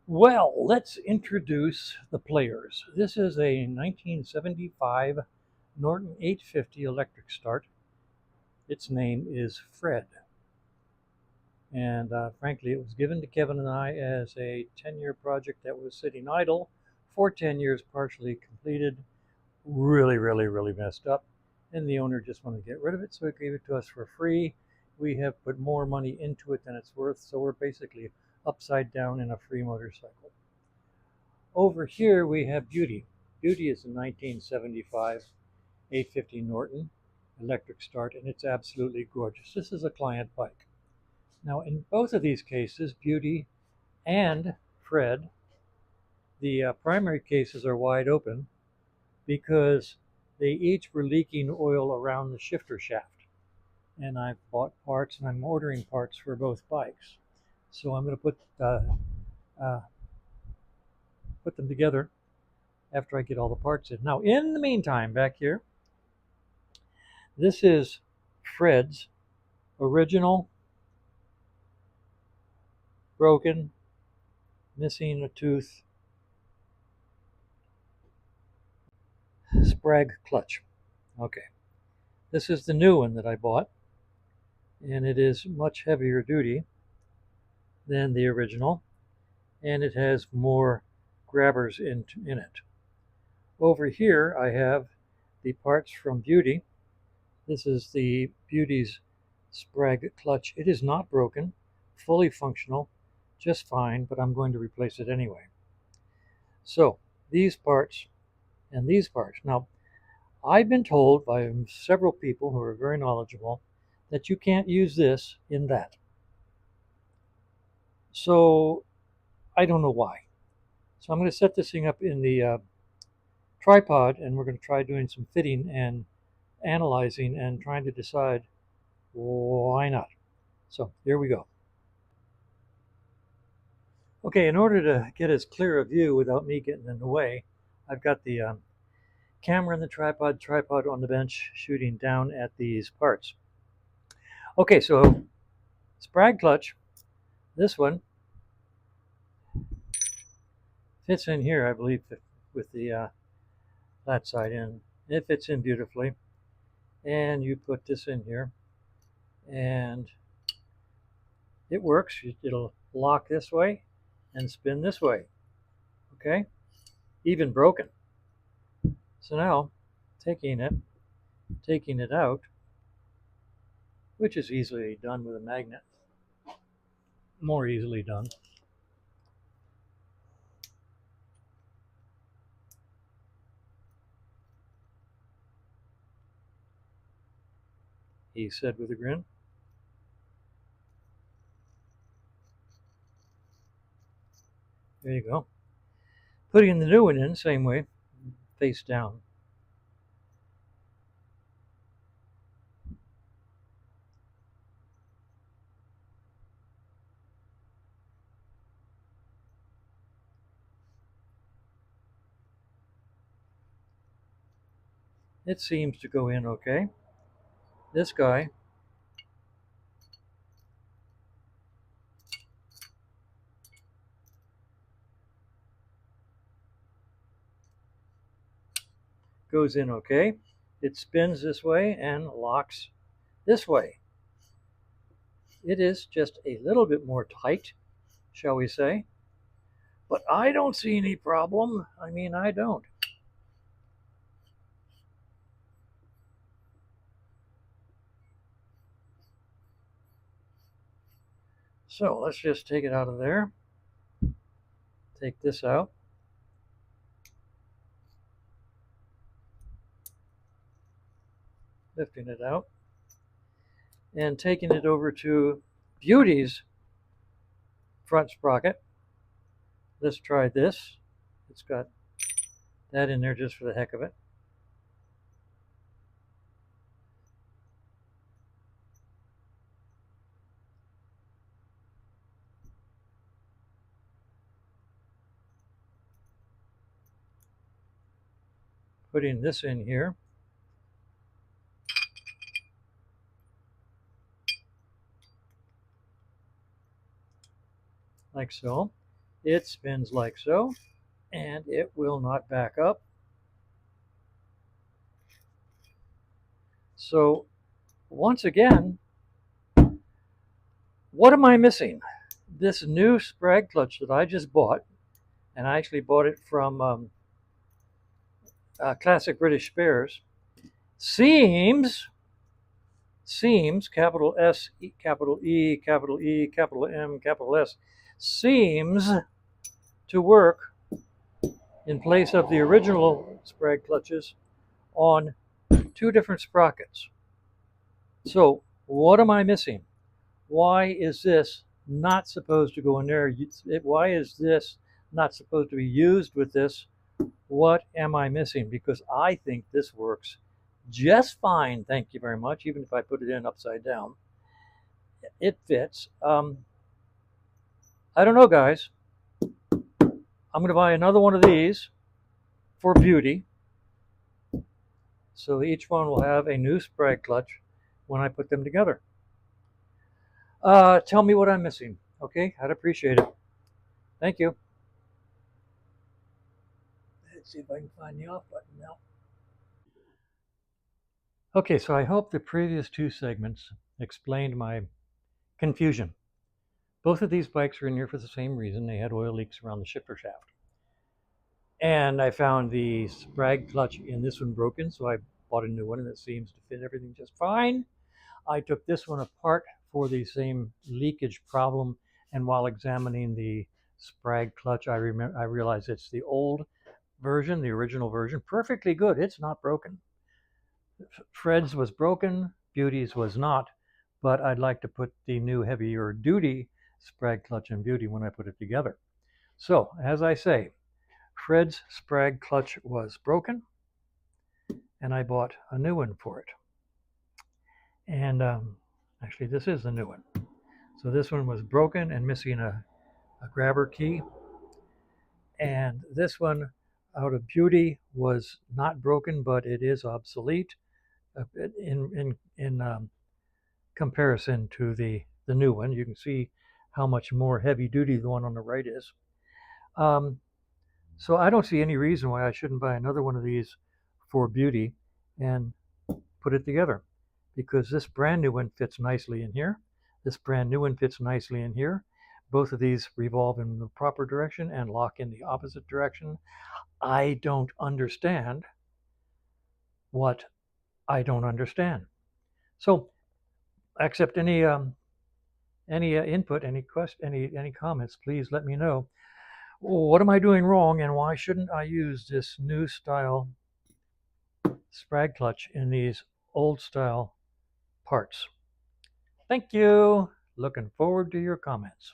Well, let's introduce the players. This is a 1975 Norton 850 electric start. Its name is Fred. And frankly, it was given to Kevin and I as a 10-year project that was sitting idle for 10 years, partially completed, really, really, really messed up. And the owner just wanted to get rid of it, so he gave it to us for free. We have put more money into it than it's worth, so we're basically upside down in a free motorcycle. Over here we have Beauty. Beauty is a 1975 850 Norton electric start, and it's absolutely gorgeous. This is a client bike. Now, in both of these cases, Beauty and Fred, the primary cases are wide open because they each were leaking oil around the shifter shaft. And I've bought parts and I'm ordering parts for both bikes. So I'm going to uh, put them together after I get all the parts in. Now, in the meantime, back here, this is Fred's original, broken, missing a tooth Sprag clutch. Okay, this is the new one that I bought, and it is much heavier duty than the original, and it has more grabbers in it. Over here, I have the parts from Beauty. This is the Beauty's Sprag clutch. It is not broken, fully functional, just fine, but I'm going to replace it anyway. So these parts and these parts. Now, I've been told by several people who are very knowledgeable that you can't use this in that. So I don't know why. So I'm going to set this thing up in the tripod, and we're going to try doing some fitting and analyzing and trying to decide why not. So here we go. Okay, in order to get as clear a view without me getting in the way, I've got the camera in the tripod on the bench, shooting down at these parts. Okay, so Sprag clutch, this one fits in here, I believe, with the flat side in. It fits in beautifully. And you put this in here, and it works. It'll lock this way and spin this way. Okay, even broken. So now, taking it out, which is easily done with a magnet, more easily done. He said with a grin. There you go. Putting the new one in, same way, face down. It seems to go in okay. This guy goes in okay. It spins this way and locks this way. It is just a little bit more tight, shall we say. But I don't see any problem. I mean, I don't. So let's just take it out of there. Take this out. Lifting it out. And taking it over to Beauty's front sprocket. Let's try this. It's got that in there just for the heck of it. Putting this in here. Like so. It spins like so, and it will not back up. So once again, what am I missing? This new Sprag clutch that I just bought, and I actually bought it from Classic British Spares, seems, capital S, capital E, capital E, capital M, capital S, seems to work in place of the original Sprag clutches on two different sprockets. So what am I missing? Why is this not supposed to go in there? Why is this not supposed to be used with this? What am I missing? Because I think this works just fine. Thank you very much. Even if I put it in upside down, it fits. I don't know, guys. I'm going to buy another one of these for beauty. So each one will have a new Sprag clutch when I put them together. Tell me what I'm missing. Okay, I'd appreciate it. Thank you. Let's see if I can find the off button now. Okay, so I hope the previous two segments explained my confusion. Both of these bikes are in here for the same reason. They had oil leaks around the shifter shaft. And I found the Sprag clutch in this one broken, so I bought a new one and it seems to fit everything just fine. I took this one apart for the same leakage problem, and while examining the Sprag clutch, I realized it's the old version, the original version. Perfectly good. It's not broken. Fred's was broken, Beauty's was not, but I'd like to put the new heavier duty Sprag clutch in Beauty when I put it together. So, as I say, Fred's Sprag clutch was broken, and I bought a new one for it. And actually, this is the new one. So this one was broken and missing a grabber key. And this one out of Beauty was not broken, but it is obsolete in comparison to the new one. You can see how much more heavy duty the one on the right is. So I don't see any reason why I shouldn't buy another one of these for Beauty and put it together, because this brand new one fits nicely in here. This brand new one fits nicely in here. Both of these revolve in the proper direction and lock in the opposite direction. I don't understand what I don't understand. So accept any input, any question, any comments. Please let me know. What am I doing wrong, and why shouldn't I use this new style Sprag clutch in these old style parts? Thank you. Looking forward to your comments.